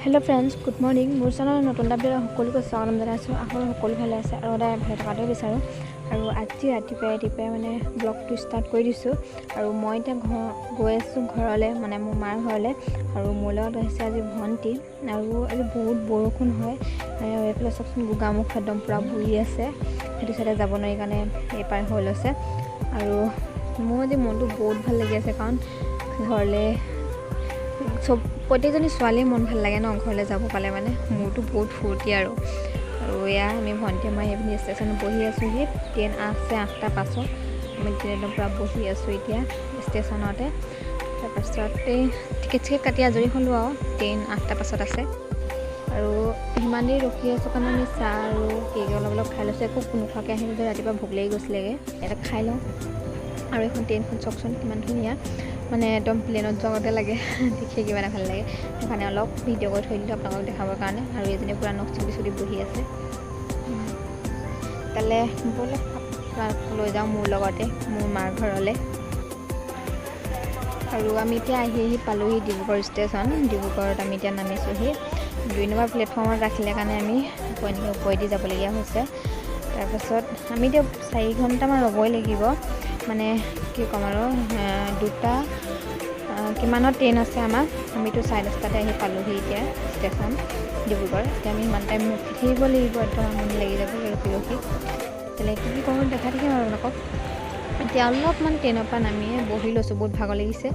Hello friends, good morning. मोर channel नतुन update সকলোকে স্বাগতম জনাইছোঁ। আপোনালোক সকলো ভালে আছে আৰু সদায় ভালে থকাটো বিচাৰোঁ। আৰু আজি ৰাতিপুৱাই মানে ব্লগটো ষ্টাৰ্ট কৰি দিছোঁ। আৰু মই এতিয়া গৈ আছোঁ ঘৰলৈ, মানে মোৰ মাৰ ঘৰলৈ। আৰু মোৰ লগত আহিছে আজি ভণ্টি। আৰু আজি বহুত বৰষুণ হয়। এইফালে চাওকচোন, গোগামুখ একদম পূৰা বুৰি আছে। সেইটো চাইডে যাব নোৱাৰি কাৰণে এইপাৰ হৈ লৈছে। আৰু মোৰ আজি মনটো বহুত ভাল লাগি আছে, কাৰণ ঘৰলৈ প্ৰত্যেকজনী ছোৱালীয়ে মন ভাল লাগে ন, ঘৰলৈ যাব পালে মানে। মোৰতো বহুত ফূৰ্তি আৰু এয়া আমি ভণ্টি মই সেইপিনি ষ্টেচনত বহি আছোঁহি। ট্ৰেইন আছে 8টা 5। আমি ট্ৰেইনৰ পৰা বহি আছোঁ এতিয়া ষ্টেচনতে। তাৰপাছতে টিকেট কাটি আজৰি হ'লোঁ আৰু ট্ৰেইন 8টা 5 আছে। আৰু সিমান দেৰি ৰখি আছোঁ কাৰণে আমি চাহ আৰু কেক অলপ খাই লৈছোঁ। একো নোখোৱাকৈ আহিলোঁ যে ৰাতিপুৱা ভোক লাগি গৈছিলেগৈ। এটা খাই লওঁ। আৰু এখন ট্ৰেইনখন চাওকচোন কিমান ধুনীয়া, মানে একদম প্লেনত যোৱাগতে লাগে। দেখি কিবা এটা ভাল লাগে, সেইকাৰণে অলপ ভিডিঅ' কৰি থৈ দিলোঁ আপোনালোকক দেখাবৰ কাৰণে। আৰু এজনী পূৰা নখ চুলি বহি আছে। তালৈ ব'লক লৈ যাওঁ মোৰ লগতে মোৰ মাৰ ঘৰলৈ। আৰু আমি এতিয়া আহি পালোঁহি ডিব্ৰুগড় ষ্টেচন। ডিব্ৰুগড়ত আমি এতিয়া নামিছোঁহি। 2 নম্বৰ প্লেটফৰ্মত ৰাখিলে কাৰণে আমি ওপৰেদি যাবলগীয়া হৈছে। তাৰপাছত আমি এতিয়া 4 ঘণ্টামান ৰ'বই লাগিব, মানে কি ক'ম আৰু 2টা কিমানত ট্ৰেইন আছে আমাৰ। আমিতো 10:30 আহি পালোঁহি এতিয়া ষ্টেচন ডিব্ৰুগড়। এতিয়া আমি সিমান টাইম ৰখি থাকিব লাগিব, একদম আমনি লাগি যাব ৰখি। তেতিয়াহ'লে কি কৰোঁ দেখাই থাকিম আৰু আপোনালোকক। এতিয়া অলপমান ট্ৰেইনৰ পৰা নামিয়ে বহি লৈছোঁ, বহুত ভাগৰ লাগিছে।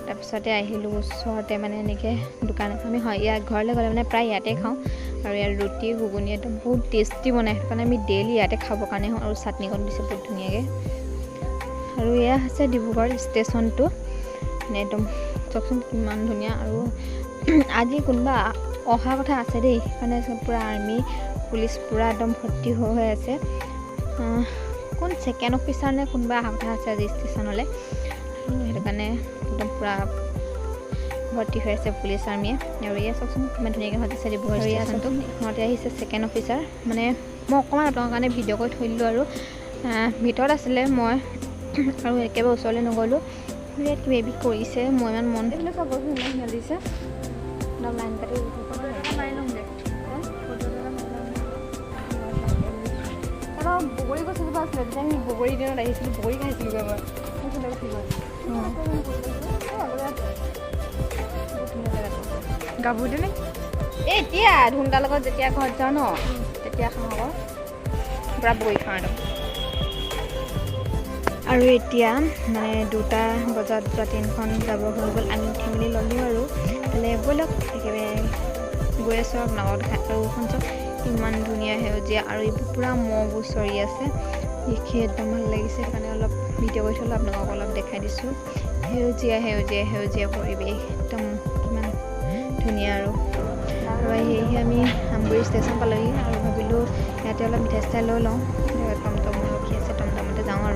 তাৰপিছতে আহিলোঁ ওচৰতে, মানে এনেকৈ দোকান এখন আমি ইয়াত ঘৰলৈ গ'লে মানে প্ৰায় ইয়াতে খাওঁ। আৰু ইয়াৰ ৰুটি ঘুগুনি একদম বহুত টেষ্টি বনায়, সেইকাৰণে আমি ডেইলি ইয়াতে খাবৰ কাৰণে হওঁ। আৰু চাটনিকণ দিছে বহুত ধুনীয়াকৈ। আৰু এয়া হৈছে ডিব্ৰুগড় ষ্টেচনটো, মানে একদম চাওকচোন কিমান ধুনীয়া। আৰু আজি কোনোবা অহা কথা আছে দেই, মানে পূৰা আৰ্মি পুলিচ পূৰা একদম ভৰ্তি হৈ আছে। কোন ছেকেণ্ড অফিচাৰ নে কোনোবা অহা কথা আছে আজি ষ্টেচনলৈ। সেইটো কাৰণে একদম পূৰা ভৰ্তি হৈ আছে পুলিচ আৰ্মিয়ে। আৰু এয়া চাওকচোন কিমান ধুনীয়াকৈ সজাইছে ডিব্ৰুগড় ষ্টেচনটো। সিহঁতে আহিছে ছেকেণ্ড অফিচাৰ। মানে মই অকণমান আপোনালোকৰ কাৰণে ভিডিঅ' কৰি থৈ দিলোঁ। আৰু ভিতৰত আছিলে মই আৰু একেবাৰে ওচৰলৈ নগ'লোঁ। ইয়াত কিবা কিবি কৰিছে, মই ইমান মন চব বস্তু ইমান ধুনীয়া দিছে। একদম লাইন কাটি মাৰি ল'ম দে। বগৰী গছ এজোপা আছিলে, তেতিয়া আমি বগৰী দিনত আহিছিলোঁ, বগৰী খাইছিলোঁ মই। গাভৰু দিনে এতিয়া ধুনদাৰ লগত যেতিয়া ঘৰত যাওঁ ন, তেতিয়া খাওঁ আকৌ পূৰা বগৰী খাওঁ একদম। আৰু এতিয়া মানে 2টা বজাত ট্ৰেইনখন যাব হৈ গ'ল। আমি উঠি মেলি ল'লোঁ আৰু তালৈ ব'লক একেবাৰে গৈ আছোঁ আপোনালোকক দেখাই। আৰু এখন চাওক ইমান ধুনীয়া সেউজীয়া, আৰু এইবোৰ পূৰা মহবোৰ চৰি আছে। দেখি একদম ভাল লাগিছে, সেইকাৰণে অলপ ভিডিঅ' কৰি থ'লোঁ, আপোনালোকক অলপ দেখাই দিছোঁ। সেউজীয়া পৰিৱেশ একদম কিমান ধুনীয়া। আৰু সেয়েহে আমি আমগুৰি ষ্টেচন পালোঁহি। আৰু ভাবিলোঁ ইয়াতে অলপ মিঠাই চিঠাই লৈ লওঁ। টমটম ৰখি আছে, টমটমতে যাওঁ আৰু।